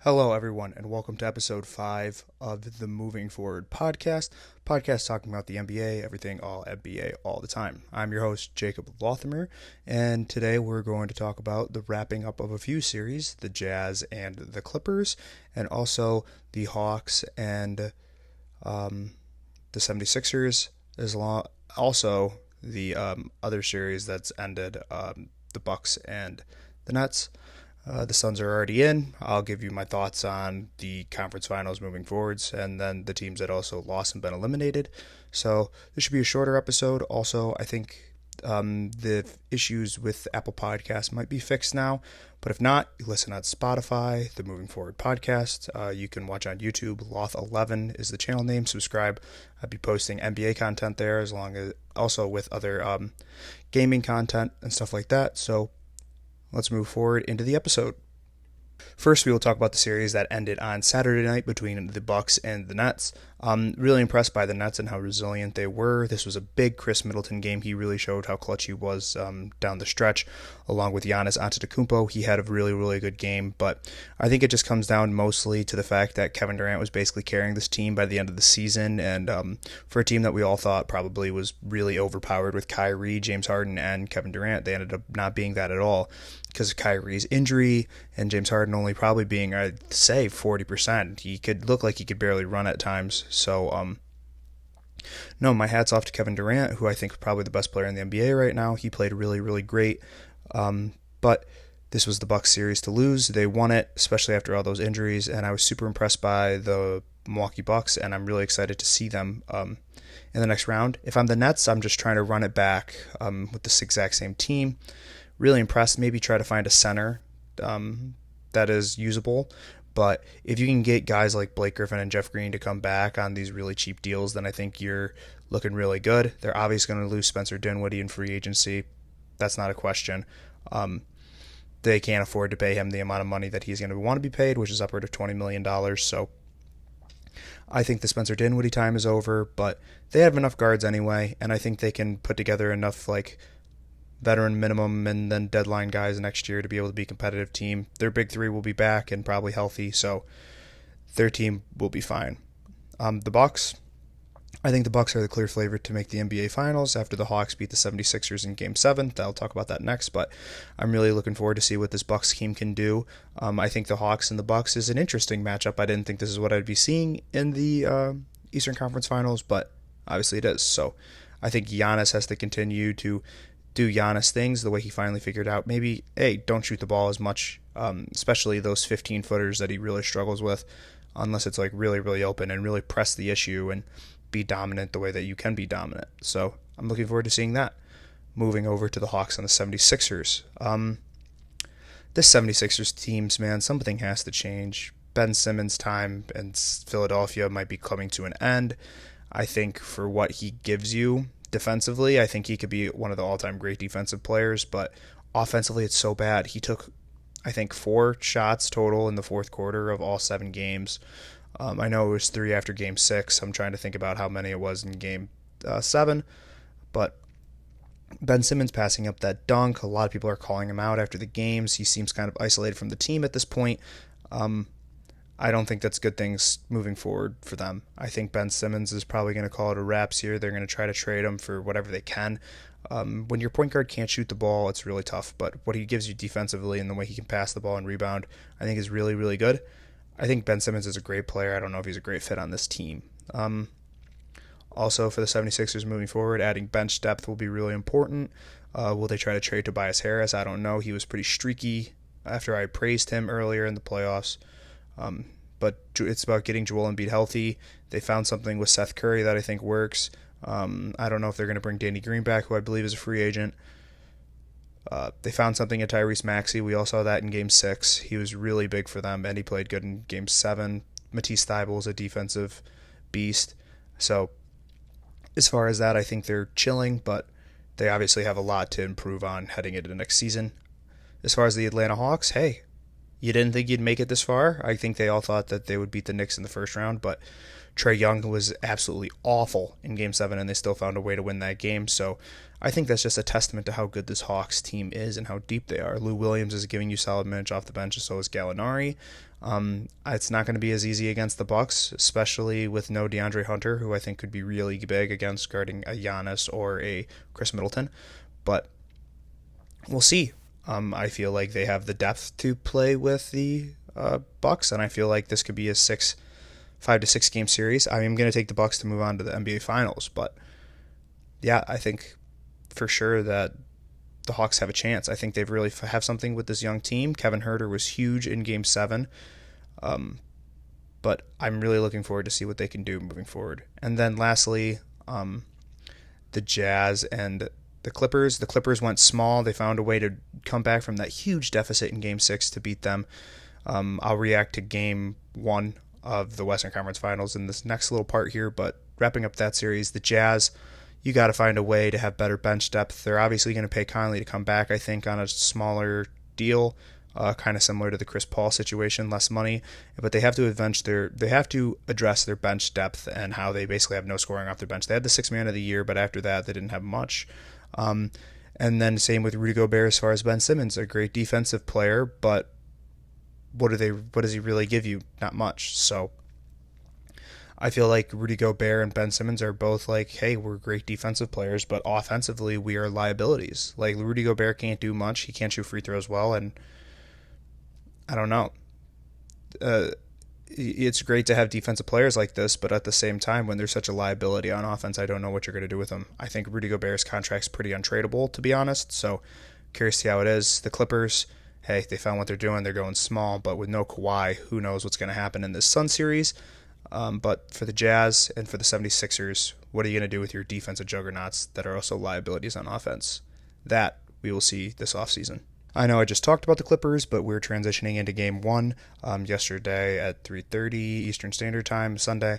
Hello, everyone, and welcome to episode 5 of the Moving Forward podcast talking about the NBA, everything all NBA all the time. I'm your host, Jacob Lothamer, and today we're going to talk about the wrapping up of a few series, the Jazz and the Clippers, and also the Hawks and the 76ers, also the other series that's ended, the Bucks and the Nets. The Suns are already in. I'll give you my thoughts on the conference finals moving forwards, and then the teams that also lost and been eliminated. So this should be a shorter episode. Also, I think the issues with Apple Podcasts might be fixed now, but if not, you listen on Spotify, the Moving Forward podcast. You can watch on YouTube. Loth11 is the channel name. Subscribe. I'll be posting NBA content there, as long as also with other gaming content and stuff like that. So let's move forward into the episode. First, we will talk about the series that ended on Saturday night between the Bucks and the Nets. Really impressed by the Nets and how resilient they were. This was a big Chris Middleton game. He really showed how clutch he was down the stretch, along with Giannis Antetokounmpo. He had a really, really good game, but I think it just comes down mostly to the fact that Kevin Durant was basically carrying this team by the end of the season, and for a team that we all thought probably was really overpowered with Kyrie, James Harden, and Kevin Durant, they ended up not being that at all because of Kyrie's injury and James Harden only probably being, I'd say, 40%. He could look like he could barely run at times. So, no, my hat's off to Kevin Durant, who I think is probably the best player in the NBA right now. He played really, really great. But this was the Bucks series to lose. They won it, especially after all those injuries, and I was super impressed by the Milwaukee Bucks, and I'm really excited to see them in the next round. If I'm the Nets, I'm just trying to run it back with this exact same team. Really impressed. Maybe try to find a center that is usable. But if you can get guys like Blake Griffin and Jeff Green to come back on these really cheap deals, then I think you're looking really good. They're obviously going to lose Spencer Dinwiddie in free agency. That's not a question. They can't afford to pay him the amount of money that he's going to want to be paid, which is upward of $20 million. So I think the Spencer Dinwiddie time is over, but they have enough guards anyway, and I think they can put together enough veteran minimum and then deadline guys next year to be able to be a competitive team. Their big three will be back and probably healthy, so their team will be fine. The Bucks, I think the Bucks are the clear favorite to make the NBA Finals after the Hawks beat the 76ers in Game 7. I'll talk about that next, but I'm really looking forward to see what this Bucks team can do. I think the Hawks and the Bucks is an interesting matchup. I didn't think this is what I'd be seeing in the Eastern Conference Finals, but obviously it is. So I think Giannis has to continue to do Giannis things the way he finally figured out. Maybe, hey, don't shoot the ball as much, especially those 15-footers that he really struggles with, unless it's really, really open, and really press the issue and be dominant the way that you can be dominant. So I'm looking forward to seeing that. Moving over to the Hawks and the 76ers. This 76ers teams, man, something has to change. Ben Simmons' time in Philadelphia might be coming to an end. I think for what he gives you defensively, I think he could be one of the all-time great defensive players, but offensively it's so bad. He took, I think, 4 shots total in the fourth quarter of all 7 games. I know it was 3 after Game 6. I'm trying to think about how many it was in Game 7, but Ben Simmons passing up that dunk, a lot of people are calling him out after the games. He seems kind of isolated from the team at this point. I don't think that's good things moving forward for them. I think Ben Simmons is probably going to call it a wraps here. They're going to try to trade him for whatever they can. When your point guard can't shoot the ball, it's really tough. But what he gives you defensively and the way he can pass the ball and rebound, I think is really, really good. I think Ben Simmons is a great player. I don't know if he's a great fit on this team. Also, for the 76ers moving forward, adding bench depth will be really important. Will they try to trade Tobias Harris? I don't know. He was pretty streaky after I praised him earlier in the playoffs. But it's about getting Joel Embiid healthy. They found something with Seth Curry that I think works. I don't know if they're going to bring Danny Green back, who I believe is a free agent. They found something at Tyrese Maxey. We all saw that in Game 6. He was really big for them, and he played good in Game 7. Matisse Thybulle is a defensive beast. So as far as that, I think they're chilling, but they obviously have a lot to improve on heading into the next season. As far as the Atlanta Hawks, hey, you didn't think you'd make it this far. I think they all thought that they would beat the Knicks in the first round, but Trae Young was absolutely awful in Game 7, and they still found a way to win that game. So I think that's just a testament to how good this Hawks team is and how deep they are. Lou Williams is giving you solid minutes off the bench, and so is Gallinari. It's not going to be as easy against the Bucks, especially with no DeAndre Hunter, who I think could be really big against guarding a Giannis or a Chris Middleton. But we'll see. I feel like they have the depth to play with the Bucks, and I feel like this could be a 5 to 6 game series. I am going to take the Bucks to move on to the NBA Finals, but yeah, I think for sure that the Hawks have a chance. I think they really have something with this young team. Kevin Huerter was huge in Game 7, but I'm really looking forward to see what they can do moving forward. And then lastly, the Jazz and the Clippers. The Clippers went small. They found a way to come back from that huge deficit in Game 6 to beat them. I'll react to Game 1 of the Western Conference Finals in this next little part here, but wrapping up that series, the Jazz, you got to find a way to have better bench depth. They're obviously going to pay Conley to come back, I think, on a smaller deal, kind of similar to the Chris Paul situation, less money, but they have to address their bench depth and how they basically have no scoring off their bench. They had the 6th man of the year, but after that, they didn't have much. And then same with Rudy Gobert as far as Ben Simmons, a great defensive player, but what does he really give you? Not much. So I feel like Rudy Gobert and Ben Simmons are both like, hey, we're great defensive players, but offensively we are liabilities. Like Rudy Gobert can't do much. He can't shoot free throws well, and I don't know. It's great to have defensive players like this, but at the same time, when there's such a liability on offense, I don't know what you're going to do with them. I think Rudy Gobert's contract's pretty untradeable, to be honest, so curious to see how it is. The Clippers, hey, they found what they're doing. They're going small, but with no Kawhi, who knows what's going to happen in this Sun series. But for the Jazz and for the 76ers, what are you going to do with your defensive juggernauts that are also liabilities on offense? That we will see this offseason. I know I just talked about the Clippers, but we're transitioning into Game 1 yesterday at 3:30 Eastern Standard Time, Sunday,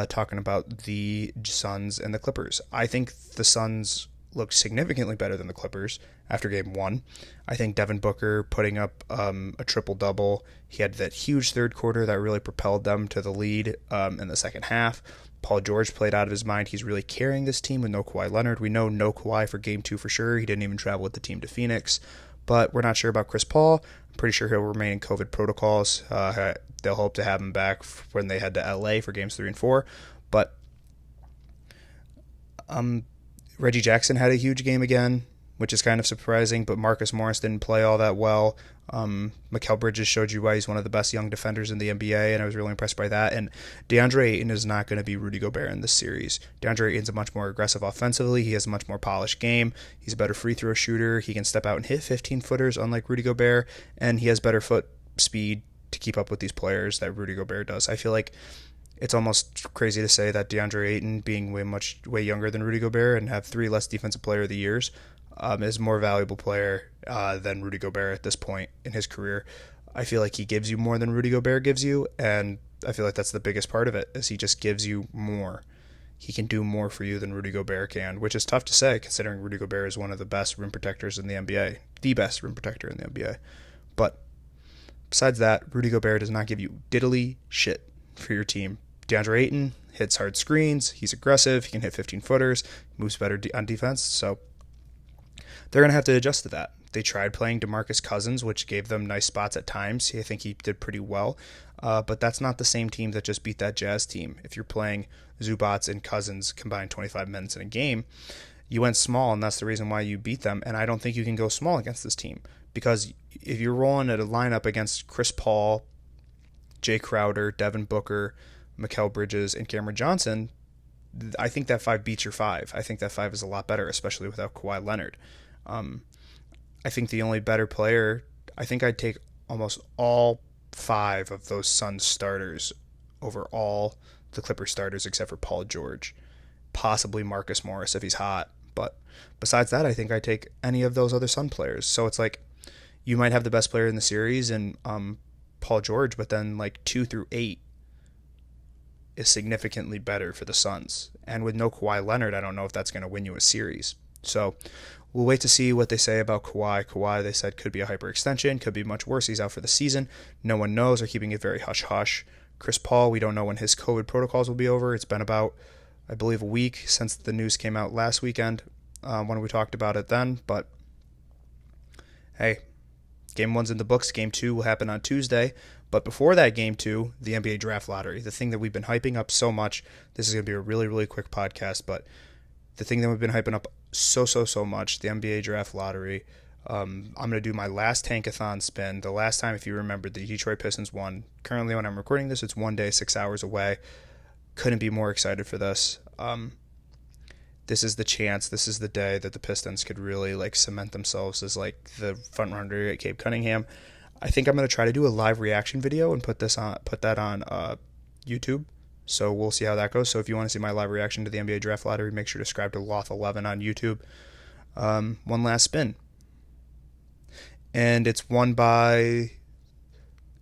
talking about the Suns and the Clippers. I think the Suns looked significantly better than the Clippers after Game 1. I think Devin Booker putting up a triple-double. He had that huge third quarter that really propelled them to the lead in the second half. Paul George played out of his mind. He's really carrying this team with no Kawhi Leonard. We know no Kawhi for Game 2 for sure. He didn't even travel with the team to Phoenix. But we're not sure about Chris Paul. I'm pretty sure he'll remain in COVID protocols. They'll hope to have him back when they head to LA for Games 3 and 4. But Reggie Jackson had a huge game again, which is kind of surprising, but Marcus Morris didn't play all that well. Mikal Bridges showed you why he's one of the best young defenders in the NBA, and I was really impressed by that. And DeAndre Ayton is not going to be Rudy Gobert in this series. DeAndre Ayton's a much more aggressive offensively. He has a much more polished game. He's a better free throw shooter. He can step out and hit 15-footers, unlike Rudy Gobert, and he has better foot speed to keep up with these players that Rudy Gobert does. I feel like it's almost crazy to say that DeAndre Ayton, being way younger than Rudy Gobert and have 3 less defensive player of the years, is a more valuable player than Rudy Gobert at this point in his career. I feel like he gives you more than Rudy Gobert gives you, and I feel like that's the biggest part of it, is he just gives you more. He can do more for you than Rudy Gobert can, which is tough to say considering Rudy Gobert is one of the best rim protectors in the NBA, the best rim protector in the NBA. But besides that, Rudy Gobert does not give you diddly shit for your team. DeAndre Ayton hits hard screens. He's aggressive. He can hit 15-footers. Moves better on defense. So they're going to have to adjust to that. They tried playing DeMarcus Cousins, which gave them nice spots at times. I think he did pretty well. But that's not the same team that just beat that Jazz team. If you're playing Zubats and Cousins combined 25 minutes in a game, you went small, and that's the reason why you beat them. And I don't think you can go small against this team. Because if you're rolling at a lineup against Chris Paul, Jay Crowder, Devin Booker, Mikal Bridges, and Cameron Johnson, I think that 5 beats your 5. I think that 5 is a lot better, especially without Kawhi Leonard. I think the only better player, I think I'd take almost all 5 of those Suns starters over all the Clippers starters except for Paul George. Possibly Marcus Morris if he's hot. But besides that, I think I'd take any of those other Sun players. So it's like you might have the best player in the series and Paul George, but then like 2 through 8 is significantly better for the Suns. And with no Kawhi Leonard, I don't know if that's going to win you a series. So we'll wait to see what they say about Kawhi. Kawhi, they said, could be a hyperextension, could be much worse. He's out for the season. No one knows. They're keeping it very hush-hush. Chris Paul, we don't know when his COVID protocols will be over. It's been about, I believe, a week since the news came out last weekend when we talked about it then. But, hey, Game 1's in the books. Game 2 will happen on Tuesday. But before that Game 2, the NBA Draft Lottery, the thing that we've been hyping up so much. This is going to be a really, really quick podcast, but the thing that we've been hyping up so much, the NBA Draft Lottery. I'm going to do my last Tankathon spin. The last time, if you remember, the Detroit Pistons won. Currently, when I'm recording this, it's 1 day, 6 hours away. Couldn't be more excited for this. This is the chance, this is the day that the Pistons could really cement themselves as the front runner at Cape Cunningham. I think I'm going to try to do a live reaction video and put that on YouTube. So we'll see how that goes. So if you want to see my live reaction to the NBA Draft Lottery, make sure to subscribe to Loth11 on YouTube. One last spin. And it's won by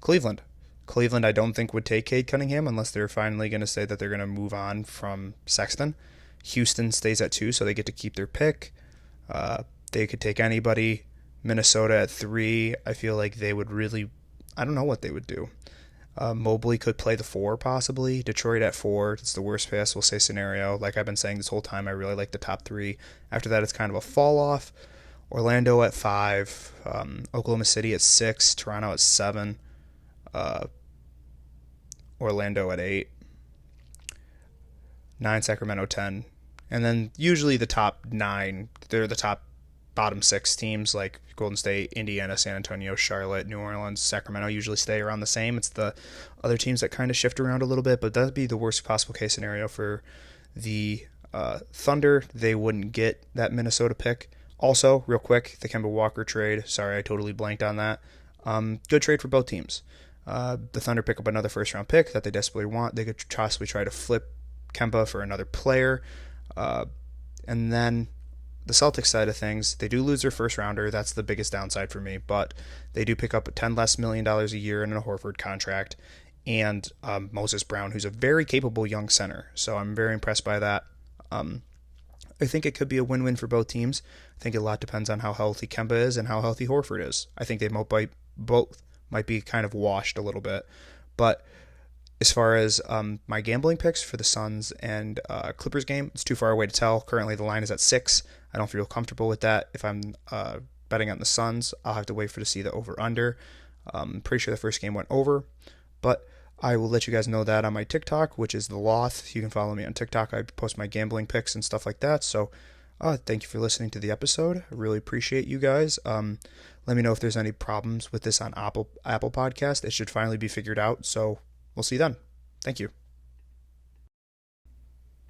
Cleveland. Cleveland, I don't think, would take Cade Cunningham unless they're finally going to say that they're going to move on from Sexton. Houston stays at 2, so they get to keep their pick. They could take anybody. Minnesota at 3, I feel like they would really, I don't know what they would do. Mobley could play the 4 possibly. Detroit at 4, it's the worst possible say scenario. Like I've been saying this whole time, I really like the top 3. After that, it's kind of a fall off. Orlando at 5, Oklahoma City at 6, Toronto at 7, Orlando at 8, 9 Sacramento 10, and then usually the top 9, they're the bottom 6 teams like Golden State, Indiana, San Antonio, Charlotte, New Orleans, Sacramento usually stay around the same. It's the other teams that kind of shift around a little bit, but that'd be the worst possible case scenario for the Thunder. They wouldn't get that Minnesota pick. Also, real quick, the Kemba Walker trade. Sorry, I totally blanked on that. Good trade for both teams. The Thunder pick up another first-round pick that they desperately want. They could possibly try to flip Kemba for another player. And then the Celtics side of things, they do lose their first-rounder. That's the biggest downside for me. But they do pick up $10 million less a year in a Horford contract. And Moses Brown, who's a very capable young center. So I'm very impressed by that. I think it could be a win-win for both teams. I think a lot depends on how healthy Kemba is and how healthy Horford is. I think they both might be kind of washed a little bit. But as far as my gambling picks for the Suns and Clippers game, it's too far away to tell. Currently, the line is at 6. I don't feel comfortable with that. If I'm betting on the Suns, I'll have to wait to see the over-under. I'm pretty sure the first game went over. But I will let you guys know that on my TikTok, which is the Loth. You can follow me on TikTok. I post my gambling picks and stuff like that. So thank you for listening to the episode. I really appreciate you guys. Let me know if there's any problems with this on Apple Podcast. It should finally be figured out. So we'll see you then. Thank you.